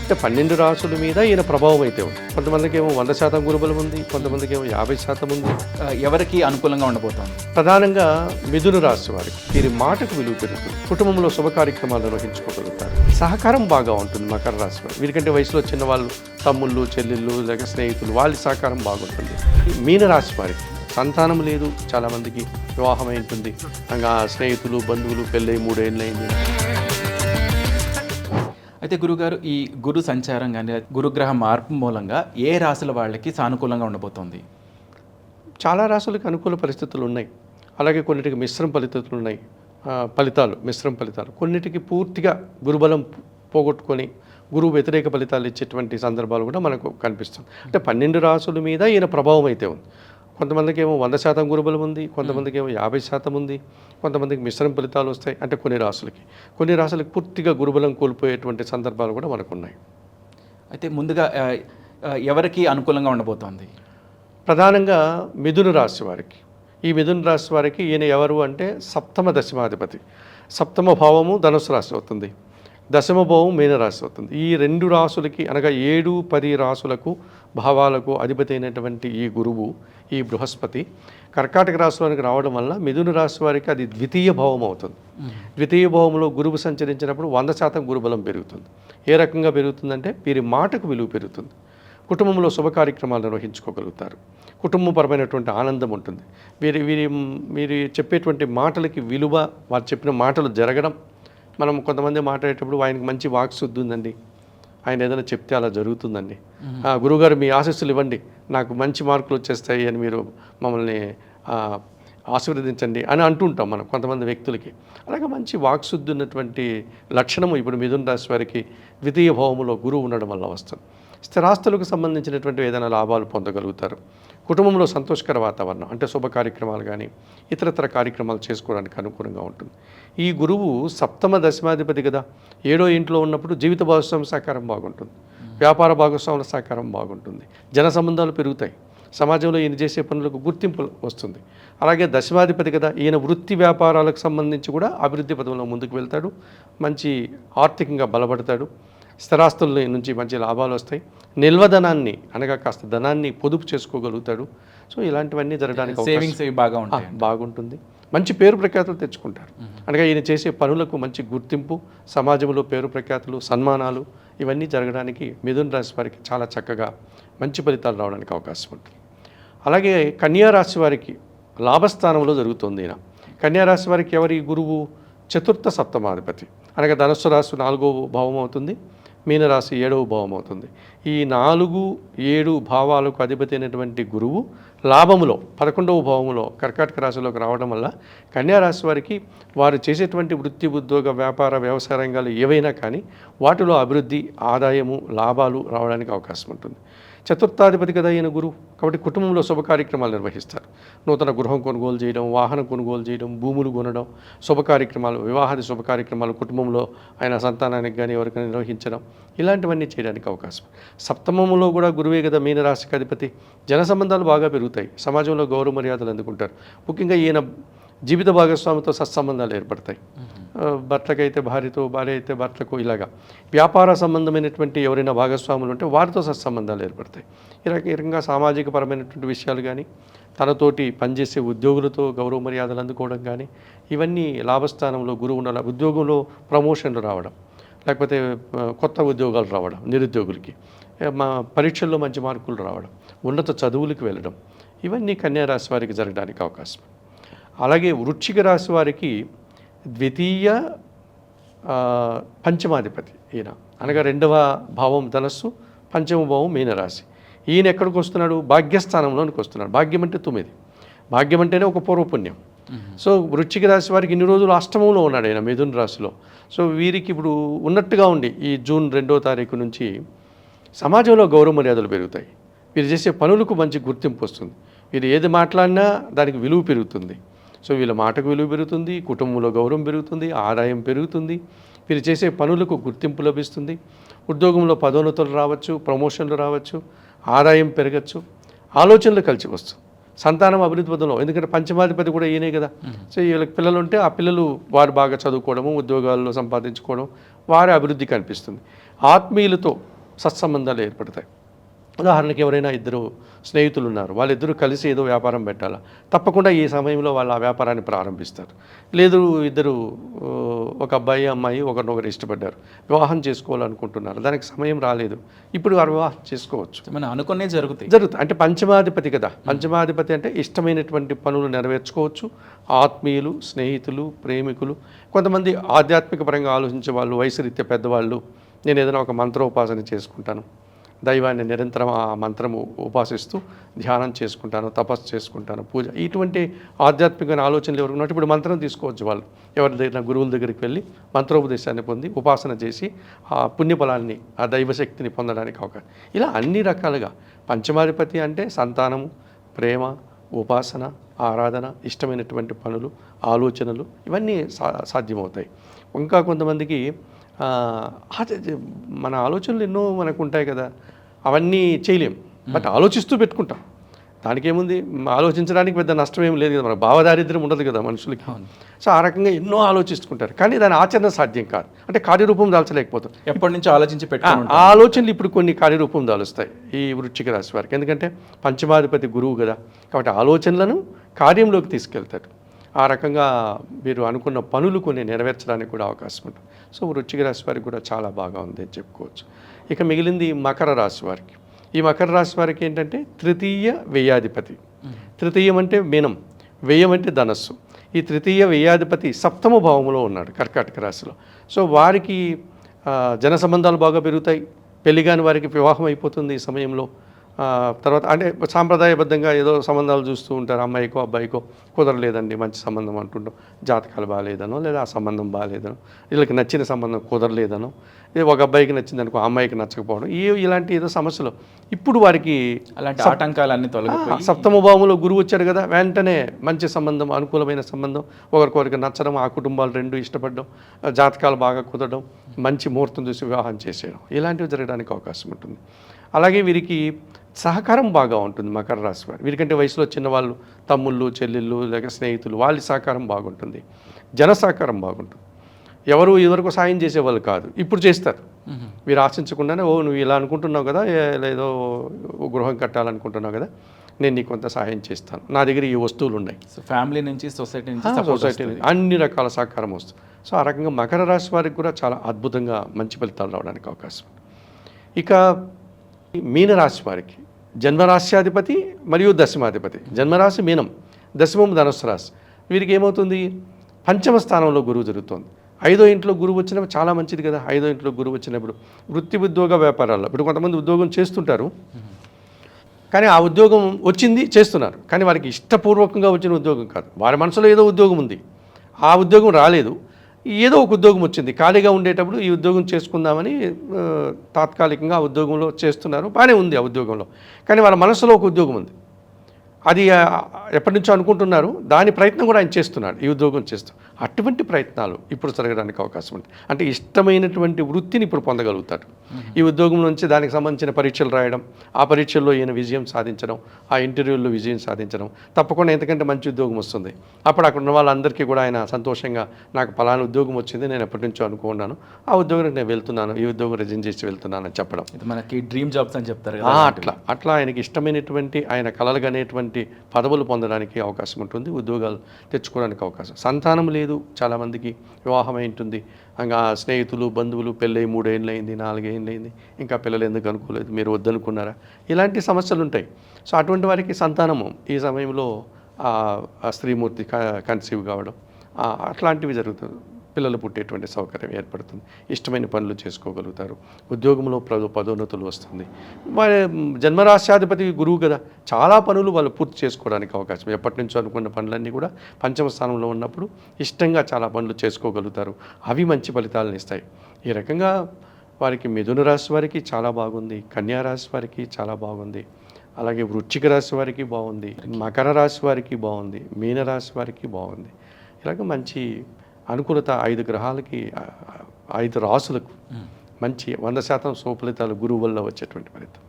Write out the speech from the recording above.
అంటే 12 రాసుల మీద ఈయన ప్రభావం అయితే ఉంది. కొంతమందికి ఏమో 100% గురుబలం ఉంది, కొంతమందికి ఏమో 50% ఉంది. ఎవరికి అనుకూలంగా ఉండబోతోంది? ప్రధానంగా మిథున రాశి వారికి వీరి మాటకు విలువ పెరుగుతుంది. కుటుంబంలో శుభ కార్యక్రమాలు నిర్వహించుకోగలుగుతారు. సహకారం బాగా ఉంటుంది మకర రాశి వారు. వీరికంటే వయసులో చిన్నవాళ్ళు, తమ్ముళ్ళు, చెల్లెళ్ళు, లేక స్నేహితులు, వాళ్ళ సహకారం బాగుంటుంది. మీన రాశి వారికి సంతానం లేదు, చాలామందికి వివాహం ఉంటుంది. ఇంకా స్నేహితులు, బంధువులు పెళ్ళై 3 ఏళ్ళు అయింది. అయితే గురుగారు, ఈ గురు సంచారం కానీ గురుగ్రహ మార్పు మూలంగా ఏ రాశుల వాళ్ళకి సానుకూలంగా ఉండబోతోంది? చాలా రాశులకు అనుకూల పరిస్థితులు ఉన్నాయి, అలాగే కొన్నిటికి మిశ్రమ పరిస్థితులు ఉన్నాయి. మిశ్రమ ఫలితాలు కొన్నిటికి పూర్తిగా గురుబలం పోగొట్టుకొని గురువు వ్యతిరేక ఫలితాలు ఇచ్చేటువంటి సందర్భాలు కూడా మనకు కనిపిస్తుంది. అంటే 12 రాశుల మీద ఈయన ప్రభావం అయితే ఉంది. కొంతమందికి ఏమో 100% గురుబలం ఉంది, కొంతమందికి ఏమో 50% ఉంది, కొంతమందికి మిశ్రమ ఫలితాలు వస్తాయి. అంటే కొన్ని రాశులకి పూర్తిగా గురుబలం కోల్పోయేటువంటి సందర్భాలు కూడా మనకు ఉన్నాయి. అయితే ముందుగా ఎవరికి అనుకూలంగా ఉండబోతోంది? ప్రధానంగా మిథున రాశి వారికి. ఈ మిథున రాశి వారికి ఈయన ఎవరు అంటే సప్తమ దశమాధిపతి. సప్తమ భావము ధనుసు రాశి అవుతుంది, దశమ భావం మీనరాశి అవుతుంది. ఈ 2 రాశులకి అనగా 7, 10 రాశులకు భావాలకు అధిపతి అయినటువంటి ఈ గురువు, ఈ బృహస్పతి కర్కాటక రాశిలోనికి రావడం వల్ల మిథున రాశి వారికి అది ద్వితీయ భావం అవుతుంది. ద్వితీయ భావంలో గురువు సంచరించినప్పుడు 100% గురుబలం పెరుగుతుంది. ఏ రకంగా పెరుగుతుందంటే వీరి మాటకు విలువ పెరుగుతుంది. కుటుంబంలో శుభ కార్యక్రమాలు నిర్వహించుకోగలుగుతారు. కుటుంబపరమైనటువంటి ఆనందం ఉంటుంది. వీరి చెప్పేటువంటి మాటలకి విలువ, వారు చెప్పిన మాటలు జరగడం. మనం కొంతమంది మాట్లాడేటప్పుడు ఆయనకు మంచి వాక్శుద్ధి ఉందండి, ఆయన ఏదైనా చెప్తే అలా జరుగుతుందండి, గురువుగారు మీ ఆశీస్సులు ఇవ్వండి, నాకు మంచి మార్కులు వచ్చేస్తాయి అని మీరు మమ్మల్ని ఆశీర్వదించండి అని అంటుంటాం మనం కొంతమంది వ్యక్తులకి. అలాగే మంచి వాక్శుద్ధి ఉన్నటువంటి లక్షణము ఇప్పుడు మిథున రాశి వారికి ద్వితీయ భావములో గురువు ఉండడం వల్ల వస్తుంది. స్థిరాస్తులకు సంబంధించినటువంటి ఏదైనా లాభాలు పొందగలుగుతారు. కుటుంబంలో సంతోషకర వాతావరణం, అంటే శుభ కార్యక్రమాలు కానీ ఇతరతర కార్యక్రమాలు చేసుకోవడానికి అనుకూలంగా ఉంటుంది. ఈ గురువు సప్తమ దశమాధిపతి కదా, 7వ ఇంట్లో ఉన్నప్పుడు జీవిత భాగస్వామి సహకారం బాగుంటుంది, వ్యాపార భాగస్వాముల సహకారం బాగుంటుంది, జన సంబంధాలు పెరుగుతాయి, సమాజంలో ఈయన చేసే పనులకు గుర్తింపు వస్తుంది. అలాగే దశమాధిపతి కదా, ఈయన వృత్తి వ్యాపారాలకు సంబంధించి కూడా అభివృద్ధి పదంలో ముందుకు వెళ్తాడు, మంచి ఆర్థికంగా బలపడతాడు, స్థిరాస్తుల నుంచి మంచి లాభాలు వస్తాయి, నిల్వధనాన్ని అనగా కాస్త ధనాన్ని పొదుపు చేసుకోగలుగుతాడు. సో ఇలాంటివన్నీ జరగడానికి సేవింగ్స్ బాగుంటుంది. మంచి పేరు ప్రఖ్యాతులు తెచ్చుకుంటారు. అనగా ఈయన చేసే పనులకు మంచి గుర్తింపు, సమాజంలో పేరు ప్రఖ్యాతులు, సన్మానాలు ఇవన్నీ జరగడానికి మిథున రాశి వారికి చాలా చక్కగా మంచి ఫలితాలు రావడానికి అవకాశం ఉంటుంది. అలాగే కన్యా రాశి వారికి లాభస్థానంలో జరుగుతుంది. ఈయన కన్యా రాశి వారికి ఎవరి గురువు? చతుర్థ సప్తమాధిపతి, అనగా ధనుస్సు రాశి 4వ భావం అవుతుంది, మీనరాశి 7వ భావం అవుతుంది. ఈ 4, 7 భావాలకు అధిపతి అయినటువంటి గురువు లాభములో 11వ భావములో కర్కాటక రాశిలోకి రావడం వల్ల కన్యారాశి వారికి వారు చేసేటువంటి వృత్తి, ఉద్యోగ, వ్యాపార, వ్యవసాయ రంగాలు ఏవైనా కానీ వాటిలో అభివృద్ధి, ఆదాయము, లాభాలు రావడానికి అవకాశం ఉంటుంది. చతుర్థాధిపతి కదా ఈయన గురువు, కాబట్టి కుటుంబంలో శుభ కార్యక్రమాలు నిర్వహిస్తారు. నూతన గృహం కొనుగోలు చేయడం, వాహనం కొనుగోలు చేయడం, భూములు కొనడం, శుభ కార్యక్రమాలు, వివాహాది శుభ కార్యక్రమాలు కుటుంబంలో ఆయన సంతానానికి కానీ ఎవరికైనా నిర్వహించడం, ఇలాంటివన్నీ చేయడానికి అవకాశం. సప్తమంలో కూడా గురువే కదా మీనరాశికి అధిపతి. జన సంబంధాలు బాగా పెరుగుతాయి, సమాజంలో గౌరవ మర్యాదలు అందుకుంటారు. ముఖ్యంగా ఈయన జీవిత భాగస్వామితో సత్సంబంధాలు ఏర్పడతాయి. భర్తకైతే భార్యతో, భార్య అయితే భర్తకు, ఇలాగా వ్యాపార సంబంధమైనటువంటి ఎవరైనా భాగస్వాములు ఉంటే వారితో సత్సంబంధాలు ఏర్పడతాయి. ఈ రకంగా సామాజిక పరమైనటువంటి విషయాలు కానీ, తనతోటి పనిచేసే ఉద్యోగులతో గౌరవ మర్యాదలు అందుకోవడం కానీ, ఇవన్నీ లాభస్థానంలో గురువు ఉండాలి. ఉద్యోగంలో ప్రమోషన్లు రావడం, లేకపోతే కొత్త ఉద్యోగాలు రావడం, నిరుద్యోగులకి పరీక్షల్లో మంచి మార్కులు రావడం, ఉన్నత చదువులకు వెళ్ళడం, ఇవన్నీ కన్యా రాశి వారికి జరగడానికి అవకాశం. అలాగే వృశ్చిక రాశి వారికి ద్వితీయ పంచమాధిపతి ఈయన, అనగా 2వ భావం ధనస్సు, 5వ భావం మీనరాశి. ఈయన ఎక్కడికి వస్తున్నాడు? భాగ్యస్థానంలోనికి వస్తున్నాడు. భాగ్యం అంటే 9, భాగ్యం అంటేనే ఒక పూర్వపుణ్యం. సో వృశ్చిక రాశి వారికి ఇన్ని రోజులు అష్టమంలో ఉన్నాడు ఆయన మిథున రాశిలో. సో వీరికి ఇప్పుడు ఉన్నట్టుగా ఉండి ఈ జూన్ 2వ తారీఖు నుంచి సమాజంలో గౌరవ మర్యాదలు పెరుగుతాయి, వీరు చేసే పనులకు మంచి గుర్తింపు వస్తుంది, వీరు ఏది మాట్లాడినా దానికి విలువ పెరుగుతుంది. సో వీళ్ళ మాటకు విలువ పెరుగుతుంది, కుటుంబంలో గౌరవం పెరుగుతుంది, ఆదాయం పెరుగుతుంది, వీరు చేసే పనులకు గుర్తింపు లభిస్తుంది, ఉద్యోగంలో పదోన్నతులు రావచ్చు, ప్రమోషన్లు రావచ్చు, ఆదాయం పెరగచ్చు, ఆలోచనలు కలిసి వస్తుంది, సంతానం అభివృద్ధి పదంలో. ఎందుకంటే పంచమాధిపతి కూడా ఈయనే కదా. సో వీళ్ళకి పిల్లలు ఉంటే ఆ పిల్లలు వారు బాగా చదువుకోవడము, ఉద్యోగాల్లో సంపాదించుకోవడం, వారి అభివృద్ధి కనిపిస్తుంది. ఆత్మీయులతో సత్సంబంధాలు ఏర్పడతాయి. ఉదాహరణకి ఎవరైనా ఇద్దరు స్నేహితులు ఉన్నారు, వాళ్ళిద్దరూ కలిసి ఏదో వ్యాపారం పెట్టాలా, తప్పకుండా ఈ సమయంలో వాళ్ళు ఆ వ్యాపారాన్ని ప్రారంభిస్తారు. లేదు ఇద్దరు ఒక అబ్బాయి అమ్మాయి ఒకరినొకరు ఇష్టపడ్డారు, వివాహం చేసుకోవాలనుకుంటున్నారు, దానికి సమయం రాలేదు, ఇప్పుడు వారు వివాహం చేసుకోవచ్చు. మనం అనుకునే జరుగుతాయి. అంటే పంచమాధిపతి కదా, పంచమాధిపతి అంటే ఇష్టమైనటువంటి పనులు నెరవేర్చుకోవచ్చు. ఆత్మీయులు, స్నేహితులు, ప్రేమికులు, కొంతమంది ఆధ్యాత్మిక పరంగా ఆలోచించే వాళ్ళు, వయసు రీత్యా పెద్దవాళ్ళు, నేను ఏదైనా ఒక మంత్రోపాసన చేసుకుంటాను, దైవాన్ని నిరంతరం ఆ మంత్రము ఉపాసిస్తూ ధ్యానం చేసుకుంటాను, తపస్సు చేసుకుంటాను, పూజ, ఇటువంటి ఆధ్యాత్మికమైన ఆలోచనలు ఎవరికి ఉన్నట్టు ఇప్పుడు మంత్రం తీసుకోవచ్చు. వాళ్ళు ఎవరి దగ్గర గురువుల దగ్గరికి వెళ్ళి మంత్రోపదేశాన్ని పొంది ఉపాసన చేసి ఆ పుణ్యఫలాన్ని, ఆ దైవశక్తిని పొందడానికి అవకాశం. ఇలా అన్ని రకాలుగా పంచమాధిపతి అంటే సంతానము, ప్రేమ, ఉపాసన, ఆరాధన, ఇష్టమైనటువంటి పనులు, ఆలోచనలు, ఇవన్నీ సాధ్యమవుతాయి. ఇంకా కొంతమందికి మన ఆలోచనలు ఎన్నో మనకు ఉంటాయి కదా, అవన్నీ చేయలేం, బట్ ఆలోచిస్తూ పెట్టుకుంటాం. దానికేముంది, ఆలోచించడానికి పెద్ద నష్టం ఏం లేదు కదా, మన భావదారిద్ర్యం ఉండదు కదా మనుషులకి. సో ఆ రకంగా ఎన్నో ఆలోచిస్తుంటారు, కానీ దాని ఆచరణ సాధ్యం కాదు, అంటే కార్యరూపం దాల్చలేకపోతాం. ఎప్పటి నుంచో ఆలోచించి పెట్టుకుని ఆ ఆలోచనలు ఇప్పుడు కొన్ని కార్యరూపం దాలుస్తాయి ఈ వృశ్చిక రాశి వారికి, ఎందుకంటే పంచమాధిపతి గురువు కదా, కాబట్టి ఆలోచనలను కార్యంలోకి తీసుకెళ్తాడు. ఆ రకంగా మీరు అనుకున్న పనులు కొన్ని నెరవేర్చడానికి కూడా అవకాశం ఉంటుంది. సో వృశ్చిక రాశి వారికి కూడా చాలా బాగా ఉంది అని చెప్పుకోవచ్చు. ఇక మిగిలింది మకర రాశి వారికి. ఈ మకర రాశి వారికి ఏంటంటే తృతీయ వ్యయాధిపతి. తృతీయం అంటే మీనం, వ్యయం అంటే ధనస్సు. ఈ తృతీయ వ్యయాధిపతి సప్తమ భావంలో ఉన్నాడు కర్కాటక రాశిలో. సో వారికి జన సంబంధాలు బాగా పెరుగుతాయి, పెళ్లి కాని వారికి వివాహం అయిపోతుంది ఈ సమయంలో. తర్వాత అంటే సాంప్రదాయబద్ధంగా ఏదో సంబంధాలు చూస్తూ ఉంటారు, అమ్మాయికో అబ్బాయికో కుదరలేదండి మంచి సంబంధం అంటుంటాం, జాతకాలు బాగాలేదనో, లేదా ఆ సంబంధం బాగాలేదనో, వీళ్ళకి నచ్చిన సంబంధం కుదరలేదనో, ఒక అబ్బాయికి నచ్చింది అనుకో అమ్మాయికి నచ్చకపోవడం, ఇలాంటి ఏదో సమస్యలు ఇప్పుడు వారికి అలాంటి ఆటంకాలన్నీ తొలగిపోయి సప్తమ భావంలో గురువు వచ్చారు కదా, వెంటనే మంచి సంబంధం, అనుకూలమైన సంబంధం, ఒకరికొకరికి నచ్చడం, ఆ కుటుంబాలు రెండు ఇష్టపడడం, జాతకాలు బాగా కుదరడం, మంచి ముహూర్తం చూసి వివాహం చేసేయడం, ఇలాంటివి జరగడానికి అవకాశం ఉంటుంది. అలాగే వీరికి సహకారం బాగా ఉంటుంది మకర రాశి వారు. వీరికంటే వయసులో చిన్నవాళ్ళు, తమ్ముళ్ళు, చెల్లెళ్ళు, లేక స్నేహితులు, వాళ్ళ సహకారం బాగుంటుంది, జన సహకారం బాగుంటుంది. ఎవరు ఇదివరకు సాయం చేసేవాళ్ళు కాదు, ఇప్పుడు చేస్తారు. వీరు ఆశించకుండానే, ఓ నువ్వు ఇలా అనుకుంటున్నావు కదా, లేదో గృహం కట్టాలనుకుంటున్నావు కదా, నేను నీకు కొంత సహాయం చేస్తాను, నా దగ్గర ఈ వస్తువులు ఉన్నాయి. సో ఫ్యామిలీ నుంచి, సొసైటీ నుంచి అన్ని రకాల సహకారం వస్తుంది. సో ఆ రకంగా మకర రాశి వారికి కూడా చాలా అద్భుతంగా మంచి ఫలితాలు రావడానికి అవకాశం. ఇక మీనరాశి వారికి జన్మరాశ్యాధిపతి మరియు దశమాధిపతి. జన్మరాశి మీనం, దశమం ధనుస్సు రాశి. వీరికి ఏమవుతుంది, పంచమ స్థానంలో గురువు జరుగుతుంది. 5వ ఇంట్లో గురువు వచ్చినప్పుడు చాలా మంచిది కదా. 5వ ఇంట్లో గురువు వచ్చినప్పుడు వృత్తి, ఉద్యోగ, వ్యాపారాల్లో ఇప్పుడు కొంతమంది ఉద్యోగం చేస్తుంటారు, కానీ ఆ ఉద్యోగం వచ్చింది చేస్తున్నారు, కానీ వారికి ఇష్టపూర్వకంగా వచ్చిన ఉద్యోగం కాదు, వారి మనసులో ఏదో ఉద్యోగం ఉంది, ఆ ఉద్యోగం రాలేదు, ఏదో ఒక ఉద్యోగం వచ్చింది, ఖాళీగా ఉండేటప్పుడు ఈ ఉద్యోగం చేసుకుందామని తాత్కాలికంగా ఆ ఉద్యోగంలో చేస్తున్నారు, బాగానే ఉంది ఆ ఉద్యోగంలో, కానీ వాళ్ళ మనసులో ఒక ఉద్యోగం ఉంది, అది ఎప్పటి నుంచో అనుకుంటున్నారు, దాని ప్రయత్నం కూడా ఆయన చేస్తున్నాడు ఈ ఉద్యోగం చేస్తూ. అటువంటి ప్రయత్నాలు ఇప్పుడు జరగడానికి అవకాశం ఉంటుంది. అంటే ఇష్టమైనటువంటి వృత్తిని ఇప్పుడు పొందగలుగుతాడు. ఈ ఉద్యోగం నుంచి దానికి సంబంధించిన పరీక్షలు రాయడం, ఆ పరీక్షల్లో ఈయన విజయం సాధించడం, ఆ ఇంటర్వ్యూల్లో విజయం సాధించడం, తప్పకుండా ఎంతకంటే మంచి ఉద్యోగం వస్తుంది. అప్పుడు అక్కడ ఉన్న వాళ్ళందరికీ కూడా ఆయన సంతోషంగా, నాకు పలానా ఉద్యోగం వచ్చింది, నేను ఎప్పటి నుంచో అనుకున్నాను, ఆ ఉద్యోగానికి నేను వెళ్తున్నాను, ఈ ఉద్యోగం రిజైన్ చేసి వెళ్తున్నాను అని చెప్పడం. ఇది మనకి డ్రీమ్ జాబ్స్ అని చెప్తారు కదా. అట్లా ఆయనకి ఇష్టమైనటువంటి, ఆయన కలలుగనేటువంటి పదవులు పొందడానికి అవకాశం ఉంటుంది, ఉద్యోగాలు తెచ్చుకోవడానికి అవకాశం. సంతానం లేదు, చాలామందికి వివాహమై ఉంటుంది, ఇంకా స్నేహితులు, బంధువులు పెళ్ళై 3 ఏళ్ళు అయింది, 4 ఏళ్ళు అయింది, ఇంకా పిల్లలు ఎందుకు అనుకోలేదు, మీరు వద్దనుకున్నారా, ఇలాంటి సమస్యలు ఉంటాయి. సో అటువంటి వారికి సంతానము ఈ సమయంలో ఆ స్త్రీమూర్తి కన్సీవ్ కావడం, అట్లాంటివి జరుగుతుంది, పిల్లలు పుట్టేటువంటి సౌకర్యం ఏర్పడుతుంది, ఇష్టమైన పనులు చేసుకోగలుగుతారు, ఉద్యోగంలో పదోన్నతులు వస్తుంది. మరి జన్మరాశ్యాధిపతి గురువు కదా, చాలా పనులు వాళ్ళు పూర్తి చేసుకోవడానికి అవకాశం. ఎప్పటి నుంచో అనుకున్న పనులన్నీ కూడా పంచమ స్థానంలో ఉన్నప్పుడు ఇష్టంగా చాలా పనులు చేసుకోగలుగుతారు, అవి మంచి ఫలితాలను ఇస్తాయి. ఈ రకంగా వారికి మిథున రాశి వారికి చాలా బాగుంది, కన్యా రాశి వారికి చాలా బాగుంది, అలాగే వృశ్చిక రాశి వారికి బాగుంది, మకర రాశి వారికి బాగుంది, మీనరాశి వారికి బాగుంది. ఇలాగ మంచి అనుకూలత 5 గ్రహాలకి, 5 రాసులకు మంచి 100% సుఫలితాలు గురువు వల్ల వచ్చేటువంటి ఫలితం.